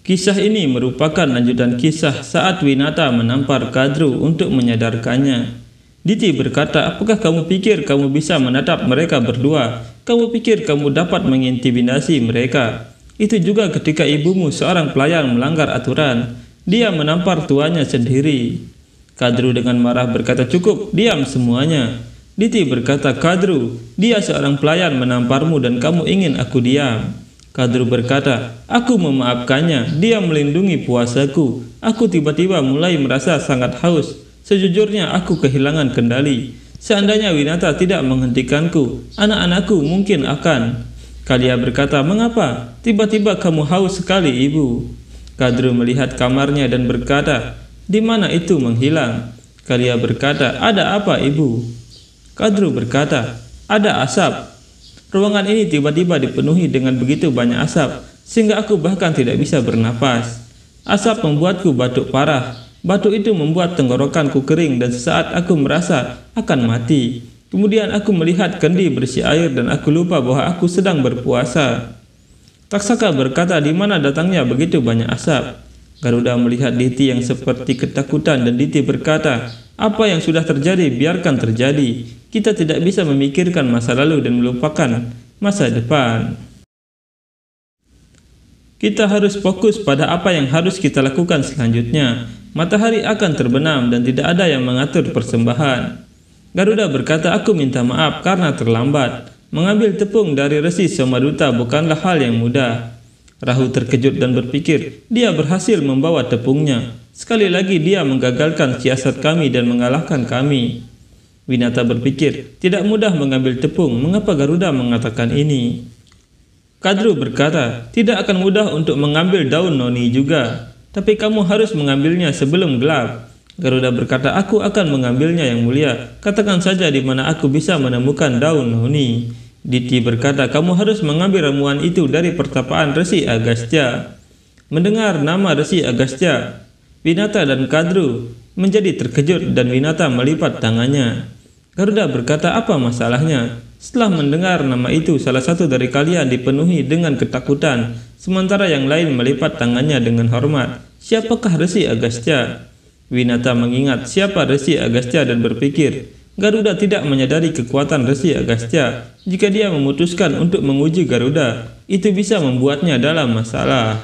Kisah ini merupakan lanjutan kisah saat Winata menampar Kadru untuk menyadarkannya. Diti berkata, apakah kamu pikir kamu bisa menatap mereka berdua? Kamu pikir kamu dapat mengintimidasi mereka? Itu juga ketika ibumu seorang pelayan melanggar aturan. Dia menampar tuannya sendiri. Kadru dengan marah berkata, cukup, diam semuanya. Diti berkata, Kadru, dia seorang pelayan menamparmu dan kamu ingin aku diam. Kadru berkata, aku memaafkannya, dia melindungi puasaku. Aku tiba-tiba mulai merasa sangat haus. Sejujurnya aku kehilangan kendali. Seandainya Winata tidak menghentikanku, anak-anakku mungkin akan. Kalia berkata, mengapa? Tiba-tiba kamu haus sekali, ibu. Kadru melihat kamarnya dan berkata, di mana itu menghilang? Kalia berkata, ada apa, ibu? Kadru berkata, ada asap. Ruangan ini tiba-tiba dipenuhi dengan begitu banyak asap, sehingga aku bahkan tidak bisa bernapas. Asap membuatku batuk parah. Batuk itu membuat tenggorokanku kering dan sesaat aku merasa akan mati. Kemudian aku melihat kendi berisi air dan aku lupa bahwa aku sedang berpuasa. Taksaka berkata, di mana datangnya begitu banyak asap? Garuda melihat Diti yang seperti ketakutan dan Diti berkata, apa yang sudah terjadi biarkan terjadi. Kita tidak bisa memikirkan masa lalu dan melupakan masa depan. Kita harus fokus pada apa yang harus kita lakukan selanjutnya. Matahari akan terbenam dan tidak ada yang mengatur persembahan. Garuda berkata, aku minta maaf karena terlambat. Mengambil tepung dari resi Somaduta bukanlah hal yang mudah. Rahu terkejut dan berpikir, dia berhasil membawa tepungnya. Sekali lagi dia menggagalkan siasat kami dan mengalahkan kami. Winata berpikir, tidak mudah mengambil tepung, mengapa Garuda mengatakan ini? Kadru berkata, tidak akan mudah untuk mengambil daun noni juga, tapi kamu harus mengambilnya sebelum gelap. Garuda berkata, aku akan mengambilnya yang mulia, katakan saja di mana aku bisa menemukan daun noni. Diti berkata, kamu harus mengambil ramuan itu dari pertapaan Resi Agastya. Mendengar nama Resi Agastya, Winata dan Kadru menjadi terkejut dan Winata melipat tangannya. Garuda berkata, apa masalahnya? Setelah mendengar nama itu, salah satu dari kalian dipenuhi dengan ketakutan, sementara yang lain melipat tangannya dengan hormat. Siapakah Resi Agastya? Winata mengingat siapa Resi Agastya dan berpikir, Garuda tidak menyadari kekuatan Resi Agastya. Jika dia memutuskan untuk menguji Garuda, itu bisa membuatnya dalam masalah.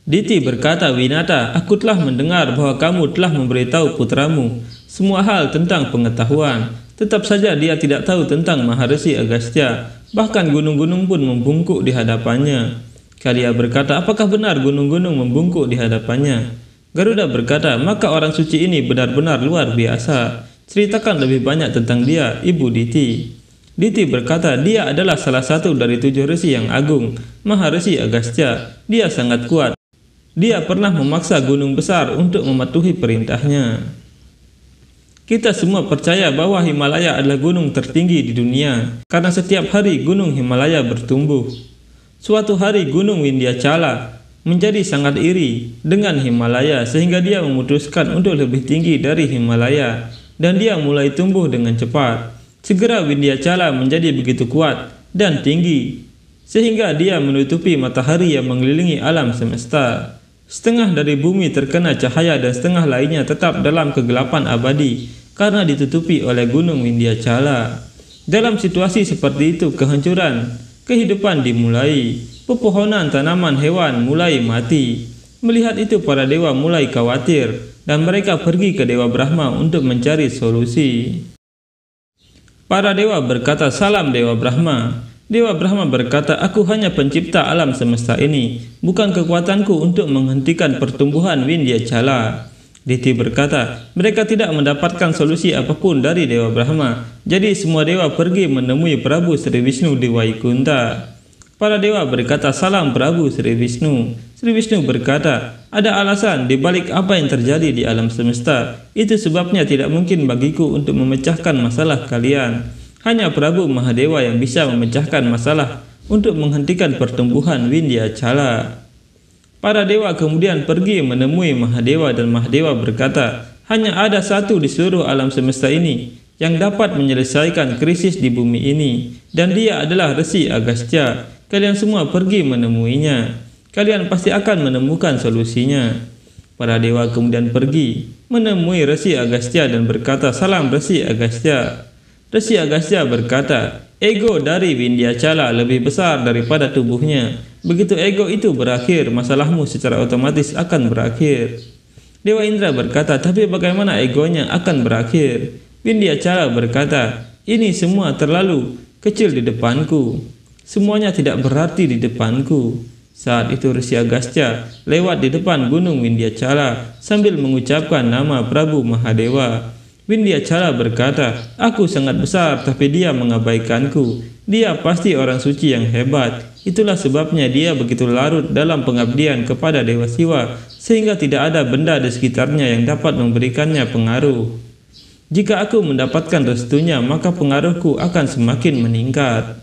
Diti berkata, Winata, aku telah mendengar bahwa kamu telah memberitahu putramu semua hal tentang pengetahuan. Tetap saja dia tidak tahu tentang Maharesi Agastya. Bahkan gunung-gunung pun membungkuk di hadapannya. Kalia berkata, apakah benar gunung-gunung membungkuk di hadapannya? Garuda berkata, maka orang suci ini benar-benar luar biasa. Ceritakan lebih banyak tentang dia, Ibu Diti. Diti berkata, dia adalah salah satu dari 7 resi yang agung, Maharesi Agastya. Dia sangat kuat. Dia pernah memaksa gunung besar untuk mematuhi perintahnya. Kita semua percaya bahwa Himalaya adalah gunung tertinggi di dunia, karena setiap hari gunung Himalaya bertumbuh. Suatu hari gunung Vindhyachala menjadi sangat iri dengan Himalaya sehingga dia memutuskan untuk lebih tinggi dari Himalaya dan dia mulai tumbuh dengan cepat. Segera Vindhyachala menjadi begitu kuat dan tinggi sehingga dia menutupi matahari yang mengelilingi alam semesta. Setengah dari bumi terkena cahaya dan setengah lainnya tetap dalam kegelapan abadi karena ditutupi oleh gunung Vindhyachala. Dalam situasi seperti itu, kehancuran kehidupan dimulai. Pepohonan, tanaman, hewan mulai mati. Melihat itu, para dewa mulai khawatir dan mereka pergi ke Dewa Brahma untuk mencari solusi. Para dewa berkata, salam Dewa Brahma. Dewa Brahma berkata, aku hanya pencipta alam semesta ini, bukan kekuatanku untuk menghentikan pertumbuhan Vindhyachala. Diti berkata, mereka tidak mendapatkan solusi apapun dari Dewa Brahma. Jadi semua dewa pergi menemui Prabu Sri Vishnu di Vaikunta. Para dewa berkata, salam Prabu Sri Vishnu. Sri Vishnu berkata, ada alasan di balik apa yang terjadi di alam semesta. Itu sebabnya tidak mungkin bagiku untuk memecahkan masalah kalian. Hanya Prabu Mahadewa yang bisa memecahkan masalah untuk menghentikan pertumbuhan Vindhyachala. Para dewa kemudian pergi menemui Mahadewa dan Mahadewa berkata, hanya ada satu di seluruh alam semesta ini yang dapat menyelesaikan krisis di bumi ini, dan dia adalah Resi Agastya. Kalian semua pergi menemuinya. Kalian pasti akan menemukan solusinya. Para dewa kemudian pergi menemui Resi Agastya dan berkata, salam Resi Agastya. Resi Agastya berkata, ego dari Windyacala lebih besar daripada tubuhnya. Begitu ego itu berakhir, masalahmu secara otomatis akan berakhir. Dewa Indra berkata, tapi bagaimana egonya akan berakhir? Windyacala berkata, ini semua terlalu kecil di depanku. Semuanya tidak berarti di depanku. Saat itu Resi Agastya lewat di depan gunung Windyacala sambil mengucapkan nama Prabu Mahadewa. Windyacala berkata, aku sangat besar tapi dia mengabaikanku. Dia pasti orang suci yang hebat. Itulah sebabnya dia begitu larut dalam pengabdian kepada Dewa Siwa, sehingga tidak ada benda di sekitarnya yang dapat memberikannya pengaruh. Jika aku mendapatkan restunya, maka pengaruhku akan semakin meningkat.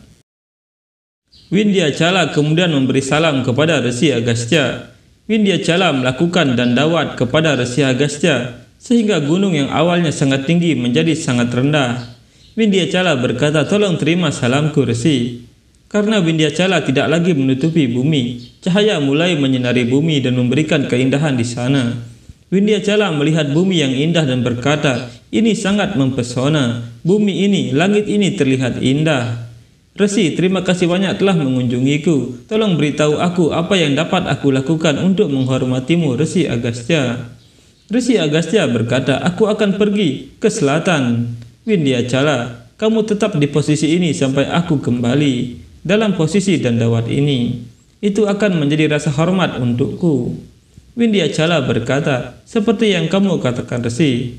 Windyacala kemudian memberi salam kepada Resi Agastya. Windyacala melakukan dandawat kepada Resi Agastya, sehingga gunung yang awalnya sangat tinggi menjadi sangat rendah. Windyacala berkata, tolong terima salamku Resi. Karena Windyacala tidak lagi menutupi bumi, cahaya mulai menyinari bumi dan memberikan keindahan di sana. Windyacala melihat bumi yang indah dan berkata, ini sangat mempesona. Bumi ini, langit ini terlihat indah. Resi, terima kasih banyak telah mengunjungiku. Tolong beritahu aku apa yang dapat aku lakukan untuk menghormatimu, Resi Agastya. Resi Agastya berkata, aku akan pergi ke selatan. Windyacala, kamu tetap di posisi ini sampai aku kembali. Dalam posisi dandawat ini, itu akan menjadi rasa hormat untukku. Windyacala berkata, seperti yang kamu katakan Resi.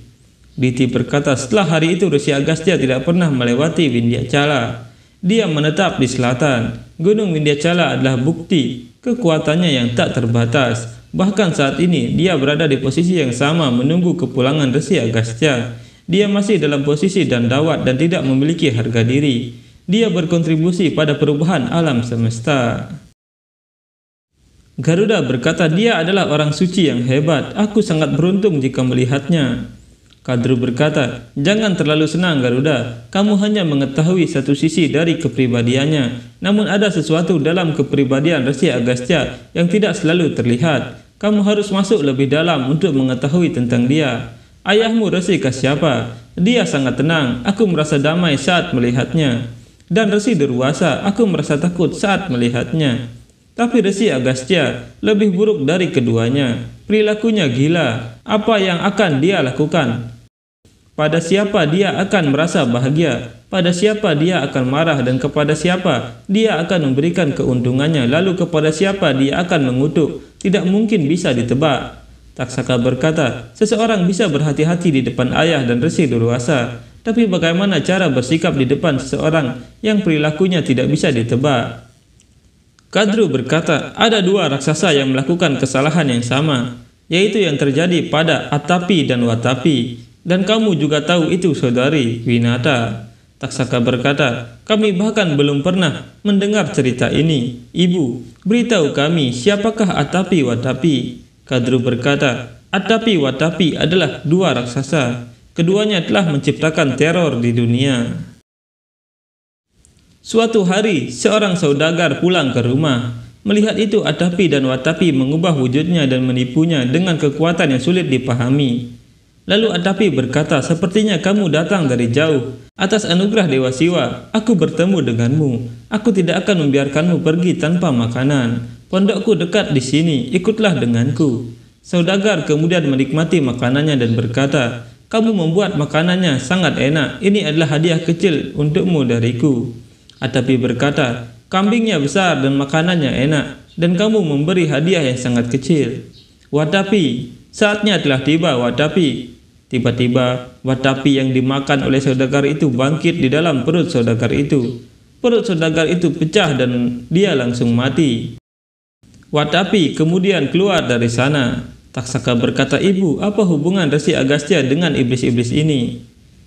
Diti berkata, setelah hari itu Resi Agastya tidak pernah melewati Windyacala. Dia menetap di selatan. Gunung Windyacala adalah bukti kekuatannya yang tak terbatas. Bahkan saat ini dia berada di posisi yang sama menunggu kepulangan Resi Agastya. Dia masih dalam posisi dandawat dan tidak memiliki harga diri. Dia berkontribusi pada perubahan alam semesta. Garuda berkata, dia adalah orang suci yang hebat. Aku sangat beruntung jika melihatnya. Kadru berkata, jangan terlalu senang Garuda. Kamu hanya mengetahui satu sisi dari kepribadiannya. Namun ada sesuatu dalam kepribadian Resi Agastya yang tidak selalu terlihat. Kamu harus masuk lebih dalam untuk mengetahui tentang dia. Ayahmu Resi Kasyapa. Dia sangat tenang. Aku merasa damai saat melihatnya. Dan Resi Durwasa, aku merasa takut saat melihatnya. Tapi Resi Agastya lebih buruk dari keduanya. Perilakunya gila. Apa yang akan dia lakukan? Pada siapa dia akan merasa bahagia? Pada siapa dia akan marah? Dan kepada siapa dia akan memberikan keuntungannya? Lalu kepada siapa dia akan mengutuk? Tidak mungkin bisa ditebak. Taksaka berkata, seseorang bisa berhati-hati di depan ayah dan Resi Durwasa. Tapi bagaimana cara bersikap di depan seseorang yang perilakunya tidak bisa ditebak? Kadru berkata, ada dua raksasa yang melakukan kesalahan yang sama, yaitu yang terjadi pada Atapi dan Watapi. Dan kamu juga tahu itu, saudari Winata. Taksaka berkata, kami bahkan belum pernah mendengar cerita ini. Ibu, beritahu kami siapakah Atapi Watapi? Kadru berkata, Atapi Watapi adalah dua raksasa. Keduanya telah menciptakan teror di dunia. Suatu hari, seorang saudagar pulang ke rumah. Melihat itu, Atapi dan Watapi mengubah wujudnya dan menipunya dengan kekuatan yang sulit dipahami. Lalu Atapi berkata, sepertinya kamu datang dari jauh. Atas anugerah Dewa Siwa, aku bertemu denganmu. Aku tidak akan membiarkanmu pergi tanpa makanan. Pondokku dekat di sini, ikutlah denganku. Saudagar kemudian menikmati makanannya dan berkata, kamu membuat makanannya sangat enak. Ini adalah hadiah kecil untukmu dariku. Atapi berkata, kambingnya besar dan makanannya enak, dan kamu memberi hadiah yang sangat kecil. Watapi, saatnya telah tiba Watapi. Tiba-tiba Watapi yang dimakan oleh saudagar itu bangkit di dalam perut saudagar itu. Perut saudagar itu pecah dan dia langsung mati. Watapi kemudian keluar dari sana. Taksaka berkata, ibu, apa hubungan Resi Agastya dengan iblis-iblis ini?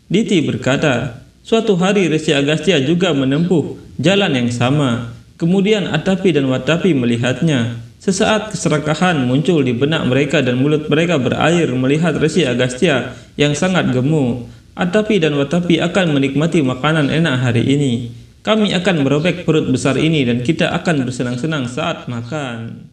Diti berkata, suatu hari Resi Agastya juga menempuh jalan yang sama. Kemudian Atapi dan Watapi melihatnya. Sesaat keserakahan muncul di benak mereka dan mulut mereka berair melihat Resi Agastya yang sangat gemuk. Atapi dan Watapi akan menikmati makanan enak hari ini. Kami akan merobek perut besar ini dan kita akan bersenang-senang saat makan.